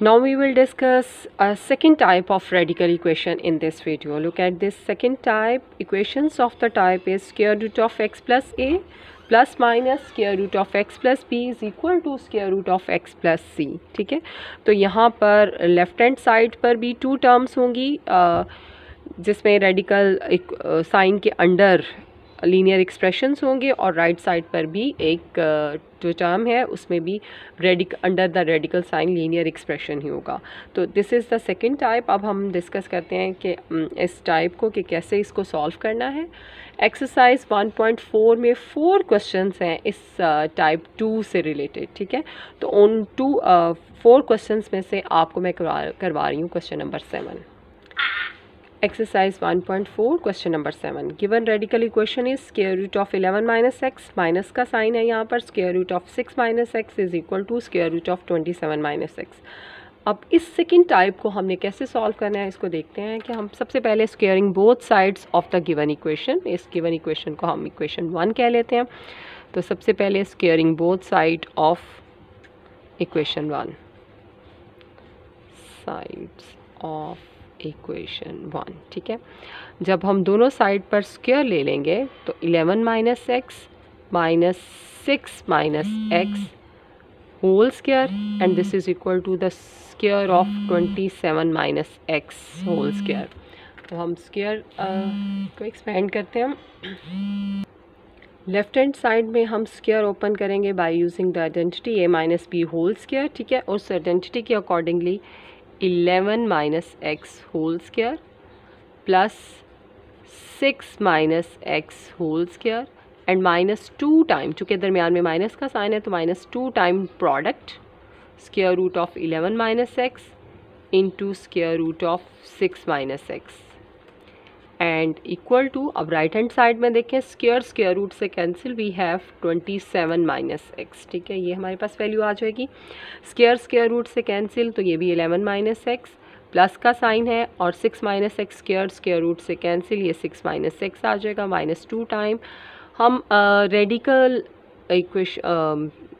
Now we will discuss a second type of radical equation in this video. Look at this second type. Equations of the type is square root of x plus a plus minus square root of x plus b is equal to square root of x plus c. ठीक है, तो यहाँ पर left hand side पर भी to terms होंगी जिसमें radical sign के अंडर लीनियर एक्सप्रेशंस होंगे और राइट साइड पर भी एक जो टर्म है उसमें भी under the radical sign linear expression ही होगा. तो this is the second type. अब हम डिस्कस करते हैं कि इस टाइप को कि कैसे इसको सॉल्व करना है. एक्सरसाइज 1.4 में 4 क्वेश्चंस हैं इस टाइप 2 से रिलेटेड. ठीक है, तो उन 4 क्वेश्चंस में से आपको मैं करवा रही हूँ question number 7. Exercise 1.4 question number 7. Given radical equation is square root of 11 minus x, minus का साइन है यहाँ पर, square root of 6 minus x is equal to square root of 27 minus x. अब इस सेकेंड टाइप को हमने कैसे solve करना है इसको देखते हैं कि हम सबसे पहले squaring both sides of the given equation, इस गिवन इक्वेशन को हम इक्वेशन 1 कह लेते हैं. तो सबसे पहले squaring both side of equation 1, sides of equation 1. ठीक है, जब हम दोनों साइड पर स्क्वायर ले लेंगे तो 11 minus x minus 6 minus x whole square and this is equal to the square of 27 minus x whole square. तो हम स्क्वायर को एक्सपेंड करते हैं. लेफ्ट हैंड साइड में हम स्क्वायर ओपन करेंगे by using the identity a minus B whole square. ठीक है, उस आइडेंटिटी के accordingly 11 minus x whole square plus 6 minus x whole square and minus 2 time, चूँकि दरमियान में माइनस का साइन है तो minus 2 time product square root of 11 minus x into square root of 6 minus x and equal to, अब right hand side में देखें square root से cancel, we have 27 minus x. ठीक है, ये हमारे पास वैल्यू आ जाएगी. स्क्वायर रूट से कैंसिल तो ये भी 11 माइनस एक्स, प्लस का साइन है और 6 माइनस एक्स स्क्वायर रूट से कैंसिल, ये 6 माइनस एक्स आ जाएगा. माइनस 2 टाइम हम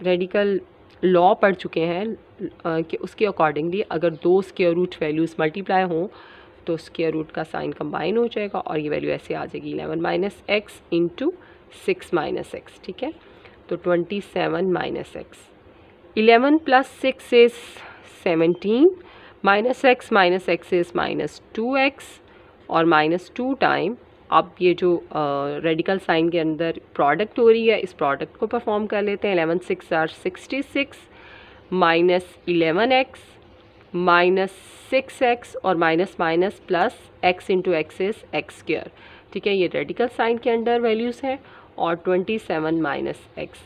रेडिकल लॉ पढ़ चुके हैं कि उसके अकॉर्डिंगली अगर दो स्क्वायर रूट वैल्यूज़ मल्टीप्लाई हों तो स्क्वायर रूट का साइन कंबाइन हो जाएगा और ये वैल्यू ऐसे आ जाएगी 11 minus x into 6 minus x. ठीक है, तो 27 minus x, 11 plus 6 is 17, minus x is minus 2x और माइनस 2 टाइम. अब ये जो रेडिकल साइन के अंदर प्रोडक्ट हो रही है इस प्रोडक्ट को परफॉर्म कर लेते हैं. 11 6 are 66 minus 11x minus 6x और minus minus plus x into x is x square. ठीक है, ये रेडिकल साइन के अंडर वैल्यूज़ हैं और 27 माइनस एक्स.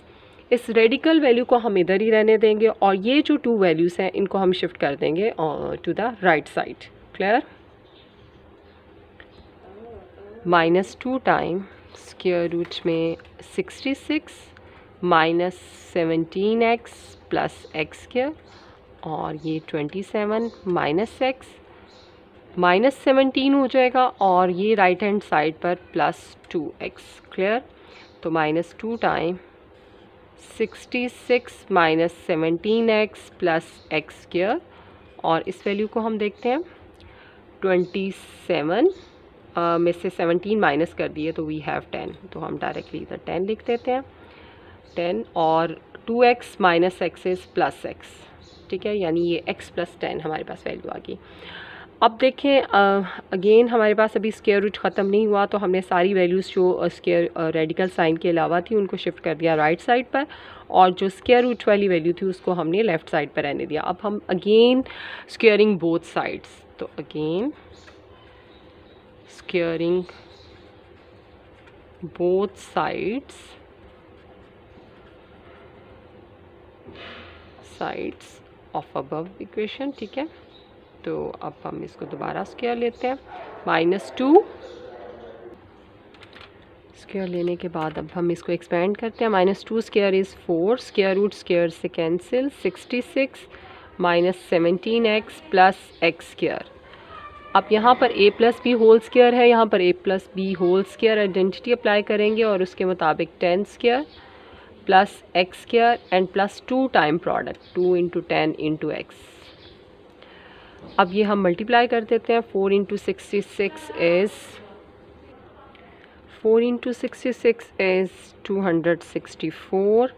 इस रेडिकल वैल्यू को हम इधर ही रहने देंगे और ये जो 2 वैल्यूज़ हैं इनको हम शिफ्ट कर देंगे to the right side. Clear? Minus 2 time square root में 66 minus 17x plus x square और ये 27 माइनस एक्स माइनस 17 हो जाएगा और ये राइट हैंड साइड पर प्लस 2x. क्लियर? तो minus 2 time 66 minus 17x plus x square और इस वैल्यू को हम देखते हैं 27 में से 17 माइनस कर दिए तो वी हैव 10, तो हम डायरेक्टली इधर 10 लिख देते हैं. 10 और 2x minus x is plus x. ठीक है, यानी ये x प्लस 10 हमारे पास वैल्यू आ गई. अब देखें अगेन हमारे पास अभी स्क्वायर रूट ख़त्म नहीं हुआ तो हमने सारी वैल्यूज़ जो स्क्वायर रेडिकल साइन के अलावा थी उनको शिफ्ट कर दिया राइट साइड पर और जो स्क्वायर रूट वाली वैल्यू थी उसको हमने लेफ़्ट साइड पर रहने दिया. अब हम अगेन स्क्वेयरिंग बोथ साइड्स, तो again squaring both sides of above equation. ठीक है, तो अब हम इसको दोबारा स्क्वायर लेते हैं. माइनस 2 स्क्वायर लेने के बाद अब हम इसको एक्सपेंड करते हैं. Minus 2 square is 4, square root square से cancel, 66 minus 17x plus x square. अब यहाँ पर a plus B whole square है, यहाँ पर a plus B whole square identity apply करेंगे और उसके मुताबिक 10 square plus x square and plus 2 time product 2 into 10 into x अब ये हम मल्टीप्लाई कर देते हैं। 4 इंटू 66 इज़ 264।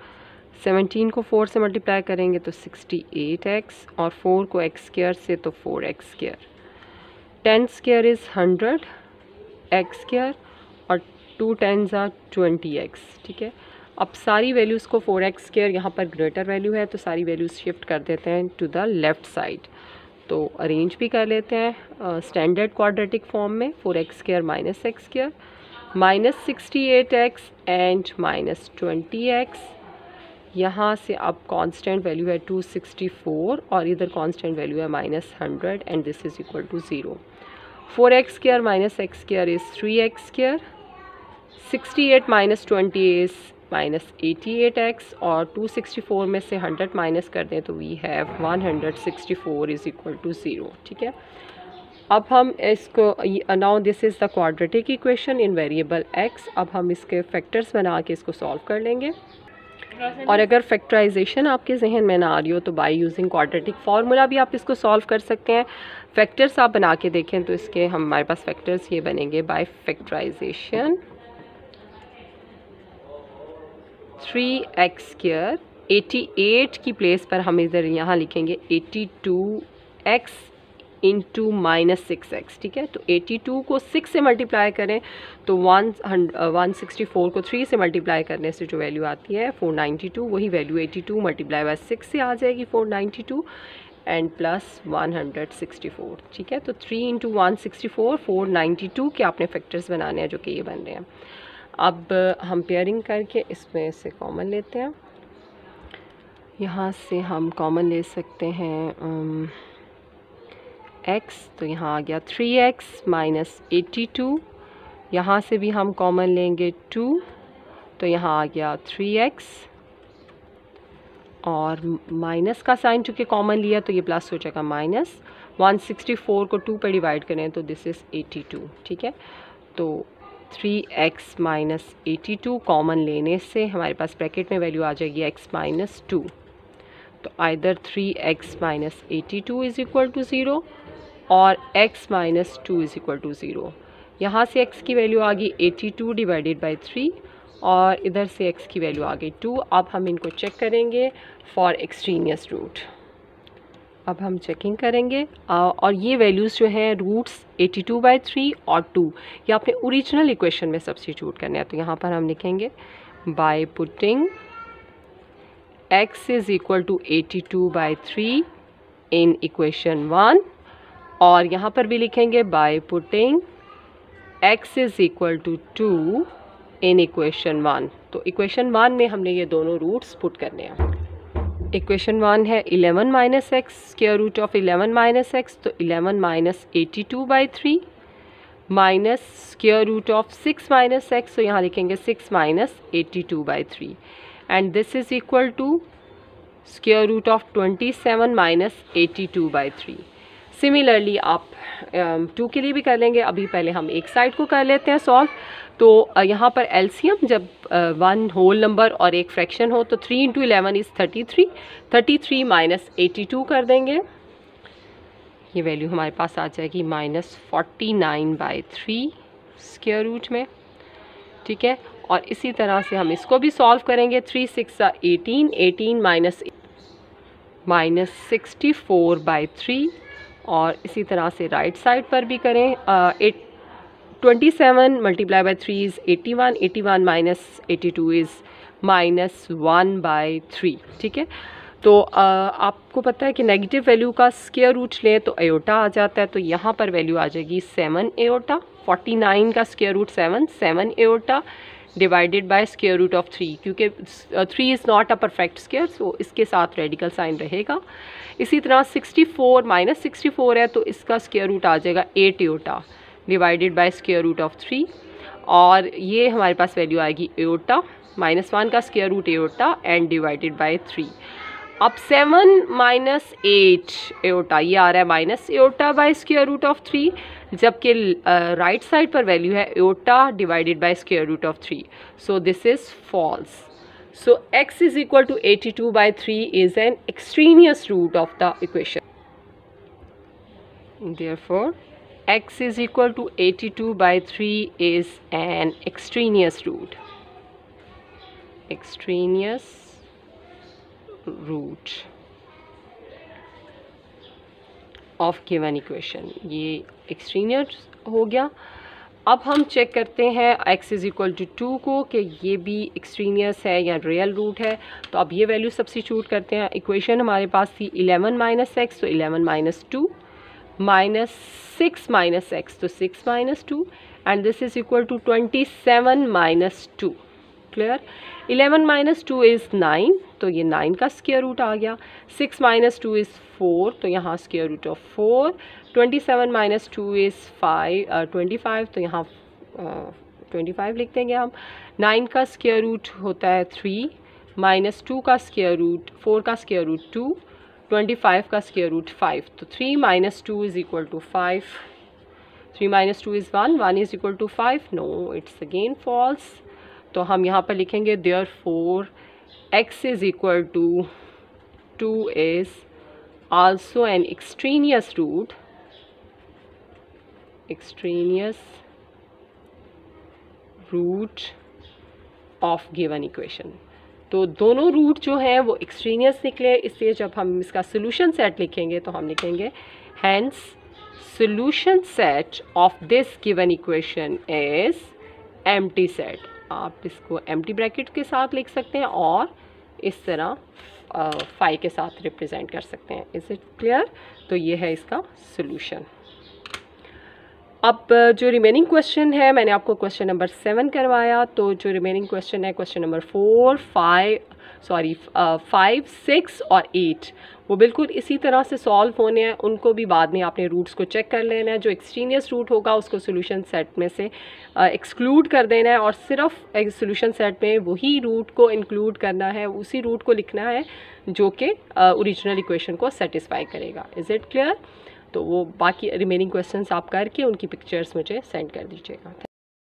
17 को 4 से मल्टीप्लाई करेंगे तो 68x, और 4 को x स्क्वायर से तो 4x square. 10 square is 100 x square, और 2 10s are 20x। ठीक है, अब सारी वैल्यूज़ को 4x स्क्वायर, यहाँ पर ग्रेटर वैल्यू है तो सारी वैल्यूज़ शिफ्ट कर देते हैं टू द लेफ़्ट साइड। तो अरेंज भी कर लेते हैं स्टैंडर्ड क्वाड्रेटिक फॉर्म में। 4x square minus x square minus 68x and minus 20x। यहाँ से अब कांस्टेंट वैल्यू है 264 और इधर कांस्टेंट वैल्यू है -100 and this is equal to 0। 4x square minus x square is 3x square. 68 minus 20 is minus 88x, और 264 में से 100 माइनस कर दें तो we have 164 is equal to 0। ठीक है, अब हम इसको, now this is the quadratic equation in variable x। अब हम इसके फैक्टर्स बना के इसको सॉल्व कर लेंगे। और अगर फैक्टराइजेशन आपके जहन में ना आ रही हो तो बाय यूजिंग क्वाड्रेटिक फार्मूला भी आप इसको सॉल्व कर सकते हैं। फैक्टर्स आप बना के देखें तो इसके हमारे पास फैक्टर्स ये बनेंगे बाय फैक्टराइजेशन। 3x स्क्वायर 88 की प्लेस पर हम इधर यहाँ लिखेंगे 82x इंटू -6x। ठीक है, तो 82 को 6 से मल्टीप्लाई करें तो 164 को 3 से मल्टीप्लाई करने से जो वैल्यू आती है 492, वही वैल्यू 82 मल्टीप्लाई बाय 6 से आ जाएगी 492 एंड प्लस 164। ठीक है, तो 3 इंटू 164 492 के आपने फैक्टर्स बनाने हैं जो कि ये बन रहे हैं। अब हम पेयरिंग करके इसमें से कॉमन लेते हैं। यहाँ से हम कॉमन ले सकते हैं x, तो यहाँ आ गया 3x माइनस 82। यहाँ से भी हम कॉमन लेंगे 2, तो यहाँ आ गया 3x, और माइनस का साइन चूँकि कॉमन लिया तो ये प्लस हो जाएगा माइनस। 164 को 2 पे डिवाइड करें तो दिस इज़ 82। ठीक है, तो 3x माइनस 82 कॉमन लेने से हमारे पास ब्रैकेट में वैल्यू आ जाएगी x माइनस 2। तो either 3x minus 82 is equal to 0 और x minus 2 is equal to 0। यहाँ से x की वैल्यू आ गई 82 डिवाइडेड बाई 3, और इधर से x की वैल्यू आ गई 2। अब हम इनको चेक करेंगे फॉर एक्सट्रीनियस रूट। अब हम चेकिंग करेंगे और ये वैल्यूज़ जो हैं रूट्स 82/3 और 2 ये आपने ओरिजिनल इक्वेशन में सब्स्टिट्यूट करने हैं। तो यहाँ पर हम लिखेंगे by putting x is equal to 82/3 in equation 1, और यहाँ पर भी लिखेंगे by putting x is equal to 2 in equation 1। तो इक्वेशन 1 में हमने ये दोनों रूट्स पुट करने हैं। इक्वेशन 1 है 11 minus x, square root of 11 minus x, तो 11 minus 82/3 minus square root of 6 minus x, तो यहाँ लिखेंगे 6 minus 82/3 and this is equal to square root of 27 minus 82/3। Similarly आप 2 के लिए भी कर लेंगे। अभी पहले हम एक साइड को कर लेते हैं सॉल्व। तो यहाँ पर एलसीएम जब 1 होल नंबर और एक फ्रैक्शन हो तो 3 इंटू 11 इज़ 33। 33 माइनस 82 कर देंगे, ये वैल्यू हमारे पास आ जाएगी -49/3 स्क्वायर रूट में। ठीक है, और इसी तरह से हम इसको भी सॉल्व करेंगे। 3 6 18, 18 माइनस 64/3, और इसी तरह से राइट साइड पर भी करें। 27 multiply by 3 is 81, 81 minus 82 is -1/3। ठीक है, तो आपको पता है कि नेगेटिव वैल्यू का स्क्वायर रूट लें तो एयोटा आ जाता है, तो यहाँ पर वैल्यू आ जाएगी 7 एयोटा। 49 का square root 7 iota divided by square root of 3, क्योंकि 3 is not a perfect square, so इसके साथ रेडिकल साइन रहेगा। इसी तरह 64 माइनस 64 है तो इसका स्क्वायर रूट आ जाएगा 8 iota divided by square root of 3, और ये हमारे पास वैल्यू आएगी एयोटा। -1 का square root iota and divided by 3। अब 7 माइनस 8 एयोटा ये आ रहा है minus iota by square root of 3, जबकि राइट साइड पर वैल्यू है iota divided by square root of 3, so this is false. So x is equal to 82/3 is an extraneous root of the equation. Therefore, x is equal to 82/3 is an extraneous root. Extraneous root of given equation. ये extraneous हो गया. अब हम check करते हैं x is equal to 2 को कि ये भी एक्सट्रीनियस है या रियल रूट है. तो अब ये वैल्यू सब्स्टिट्यूट करते हैं. इक्वेशन हमारे पास थी 11 माइनस एक्स, तो 11 माइनस 2 माइनस 6 माइनस एक्स, तो 6 minus 2 and this is equal to 27 minus 2. Clear. 11 minus 2 is 9, तो ये 9 का स्क्वायर रूट आ गया. 6 माइनस 2 इज़ 4, तो यहाँ square root of 4. 27 minus 2 is 25, तो यहाँ 25 लिख देंगे हम. 9 का स्क्वायर रूट होता है 3, माइनस 2 का स्क्वायर रूट, 4 का स्क्वायर रूट 2, 25 का स्क्वायर रूट 5. तो 3 minus 2 is equal to 5. 3 minus 2 is 1, 1 is equal to 5. No, it's again false. तो हम यहाँ पर लिखेंगे therefore x is equal to 2 is also an extraneous root. Extraneous root of given equation. तो दोनों root जो हैं वो एक्सट्रेनियस निकले, इसलिए जब हम इसका सोल्यूशन सेट लिखेंगे तो हम लिखेंगे hence solution set of this given equation is empty set. आप इसको एम्प्टी ब्रैकेट के साथ लिख सकते हैं और इस तरह फाई के साथ रिप्रेजेंट कर सकते हैं. Is it clear. तो ये है इसका सोल्यूशन. अब जो रिमेनिंग क्वेश्चन है, मैंने आपको क्वेश्चन नंबर 7 करवाया, तो जो रिमेनिंग क्वेश्चन है क्वेश्चन नंबर 4, 5, 6 और 8 वो बिल्कुल इसी तरह से सॉल्व होने हैं. उनको भी बाद में आपने रूट्स को चेक कर लेना है. जो एक्सट्रेनियस रूट होगा उसको सोल्यूशन सेट में से एक्सक्लूड कर देना है और सिर्फ सोल्यूशन सेट में वही रूट को इंक्लूड करना है, उसी रूट को लिखना है जो कि ओरिजिनल इक्वेशन को सेटिस्फाई करेगा. Is it clear. तो वो बाकी रिमेनिंग क्वेश्चंस आप करके उनकी पिक्चर्स मुझे सेंड कर दीजिएगा.